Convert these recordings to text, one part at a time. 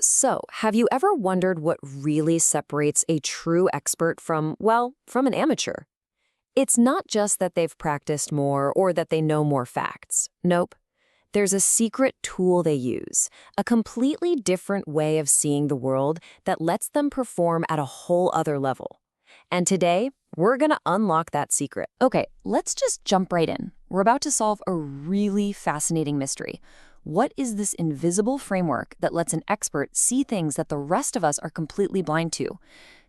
So, have you ever wondered what really separates a true expert from, well, from an amateur? It's not just that they've practiced more or that they know more facts. Nope. There's a secret tool they use, a completely different way of seeing the world that lets them perform at a whole other level. And today, we're gonna unlock that secret. Okay, let's just jump right in. We're about to solve a really fascinating mystery. What is this invisible framework that lets an expert see things that the rest of us are completely blind to?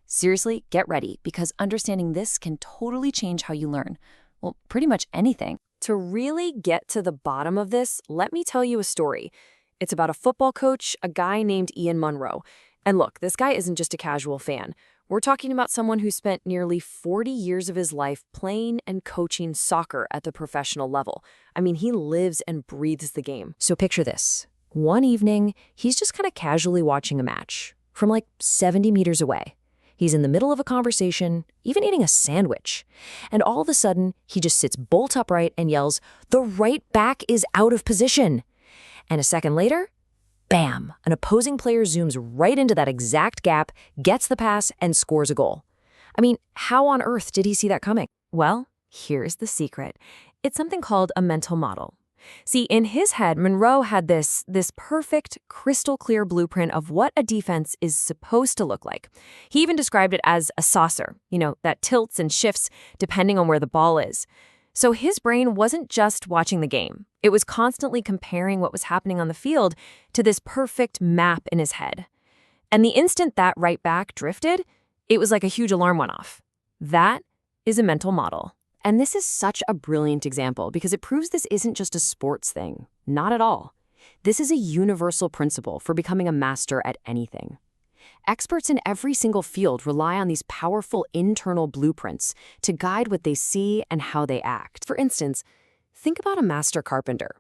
Seriously, get ready, because understanding this can totally change how you learn. Well, pretty much anything. To really get to the bottom of this, let me tell you a story. It's about a football coach, a guy named Ian Munro. And look, this guy isn't just a casual fan. We're talking about someone who spent nearly 40 years of his life playing and coaching soccer at the professional level. I mean, he lives and breathes the game. So picture this. One evening, he's just kind of casually watching a match from like 70 meters away. He's in the middle of a conversation, even eating a sandwich. And all of a sudden, he just sits bolt upright and yells, "The right back is out of position." And a second later, bam, an opposing player zooms right into that exact gap, gets the pass, and scores a goal. I mean, how on earth did he see that coming? Well, here's the secret. It's something called a mental model. See, in his head, Monroe had this perfect, crystal clear blueprint of what a defense is supposed to look like. He even described it as a saucer, that tilts and shifts depending on where the ball is. So his brain wasn't just watching the game. It was constantly comparing what was happening on the field to this perfect map in his head. And the instant that right back drifted, it was like a huge alarm went off. That is a mental model. And this is such a brilliant example because it proves this isn't just a sports thing. Not at all. This is a universal principle for becoming a master at anything. Experts in every single field rely on these powerful internal blueprints to guide what they see and how they act. For instance, think about a master carpenter.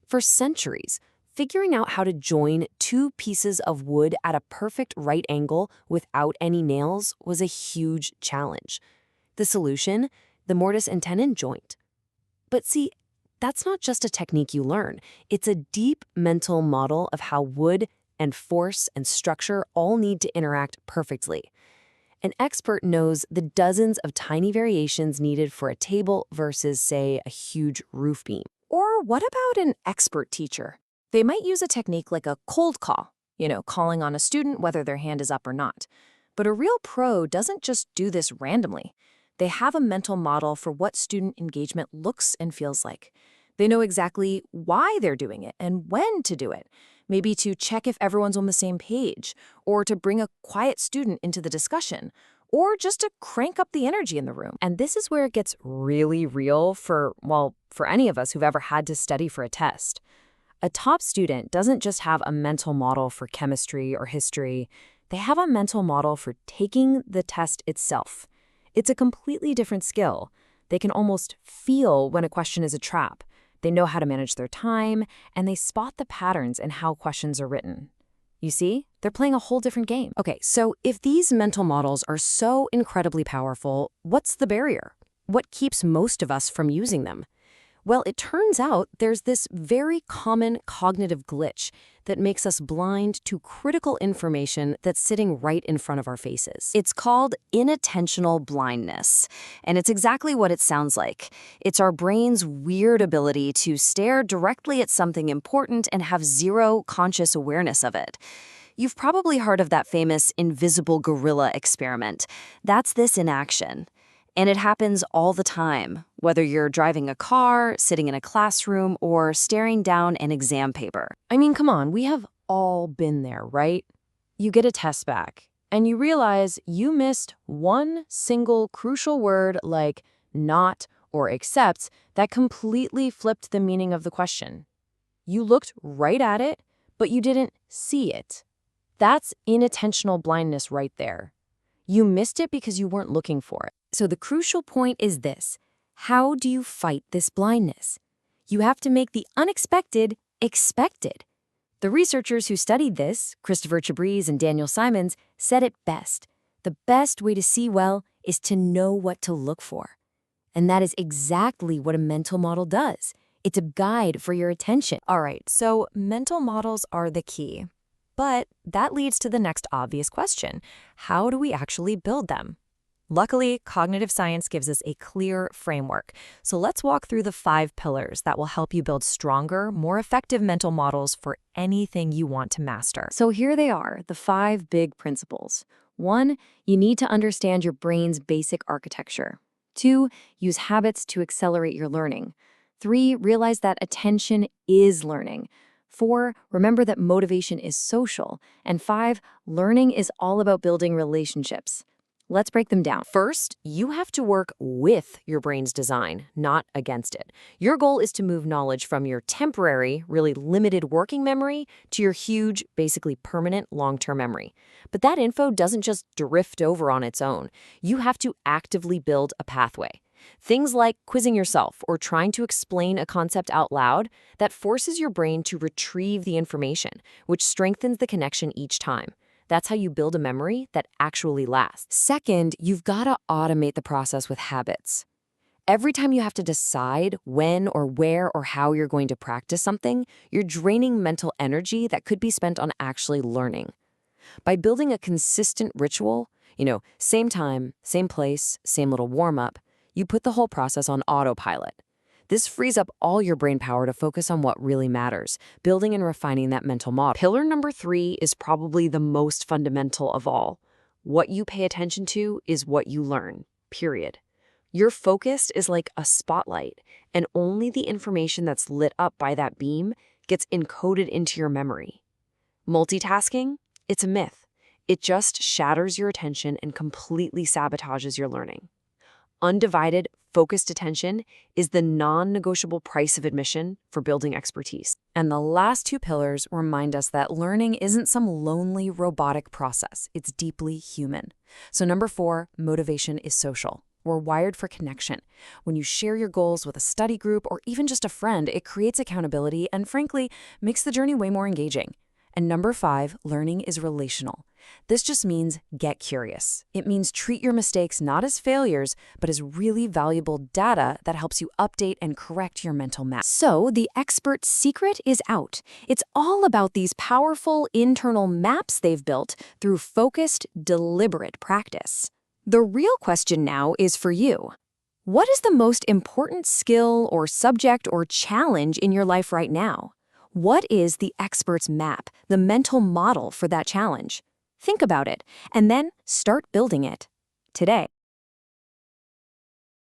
For centuries, figuring out how to join two pieces of wood at a perfect right angle without any nails was a huge challenge. The solution? The mortise and tenon joint. But see, that's not just a technique you learn. It's a deep mental model of how wood and force and structure all need to interact perfectly. An expert knows the dozens of tiny variations needed for a table versus, say, a huge roof beam. Or what about an expert teacher? They might use a technique like a cold call, calling on a student whether their hand is up or not. But a real pro doesn't just do this randomly. They have a mental model for what student engagement looks and feels like. They know exactly why they're doing it and when to do it. Maybe to check if everyone's on the same page, or to bring a quiet student into the discussion, or just to crank up the energy in the room. And this is where it gets really real for any of us who've ever had to study for a test. A top student doesn't just have a mental model for chemistry or history. They have a mental model for taking the test itself. It's a completely different skill. They can almost feel when a question is a trap. They know how to manage their time, and they spot the patterns in how questions are written. You see, they're playing a whole different game. Okay, so if these mental models are so incredibly powerful, what's the barrier? What keeps most of us from using them? Well, it turns out there's this very common cognitive glitch that makes us blind to critical information that's sitting right in front of our faces. It's called inattentional blindness, and it's exactly what it sounds like. It's our brain's weird ability to stare directly at something important and have zero conscious awareness of it. You've probably heard of that famous invisible gorilla experiment. That's this in action. And it happens all the time, whether you're driving a car, sitting in a classroom, or staring down an exam paper. I mean, come on, we have all been there, right? You get a test back, and you realize you missed one single crucial word like not or except that completely flipped the meaning of the question. You looked right at it, but you didn't see it. That's inattentional blindness right there. You missed it because you weren't looking for it. So the crucial point is this. How do you fight this blindness? You have to make the unexpected expected. The researchers who studied this, Christopher Chabreze and Daniel Simons, said it best. The best way to see well is to know what to look for. And that is exactly what a mental model does. It's a guide for your attention. All right, so mental models are the key. But that leads to the next obvious question. How do we actually build them? Luckily, cognitive science gives us a clear framework. So let's walk through the 5 pillars that will help you build stronger, more effective mental models for anything you want to master. So here they are, the 5 big principles. 1, you need to understand your brain's basic architecture. 2, use habits to accelerate your learning. 3, realize that attention is learning. 4, remember that motivation is social. And 5, learning is all about building relationships. Let's break them down. First, you have to work with your brain's design, not against it. Your goal is to move knowledge from your temporary, really limited working memory to your huge, basically permanent long-term memory. But that info doesn't just drift over on its own. You have to actively build a pathway. Things like quizzing yourself or trying to explain a concept out loud, that forces your brain to retrieve the information, which strengthens the connection each time. That's how you build a memory that actually lasts. Second, you've got to automate the process with habits. Every time you have to decide when or where or how you're going to practice something, you're draining mental energy that could be spent on actually learning. By building a consistent ritual, same time, same place, same little warm-up, you put the whole process on autopilot. This frees up all your brain power to focus on what really matters, building and refining that mental model. Pillar number 3 is probably the most fundamental of all. What you pay attention to is what you learn, period. Your focus is like a spotlight, and only the information that's lit up by that beam gets encoded into your memory. Multitasking? It's a myth. It just shatters your attention and completely sabotages your learning. Undivided, focused attention is the non-negotiable price of admission for building expertise. And the last 2 pillars remind us that learning isn't some lonely, robotic process. It's deeply human. So number 4, motivation is social. We're wired for connection. When you share your goals with a study group or even just a friend, it creates accountability and, frankly, makes the journey way more engaging. And number 5, learning is relational. This just means get curious. It means treat your mistakes not as failures, but as really valuable data that helps you update and correct your mental map. So the expert's secret is out. It's all about these powerful internal maps they've built through focused, deliberate practice. The real question now is for you. What is the most important skill or subject or challenge in your life right now? What is the expert's map, the mental model for that challenge? Think about it, and then start building it today.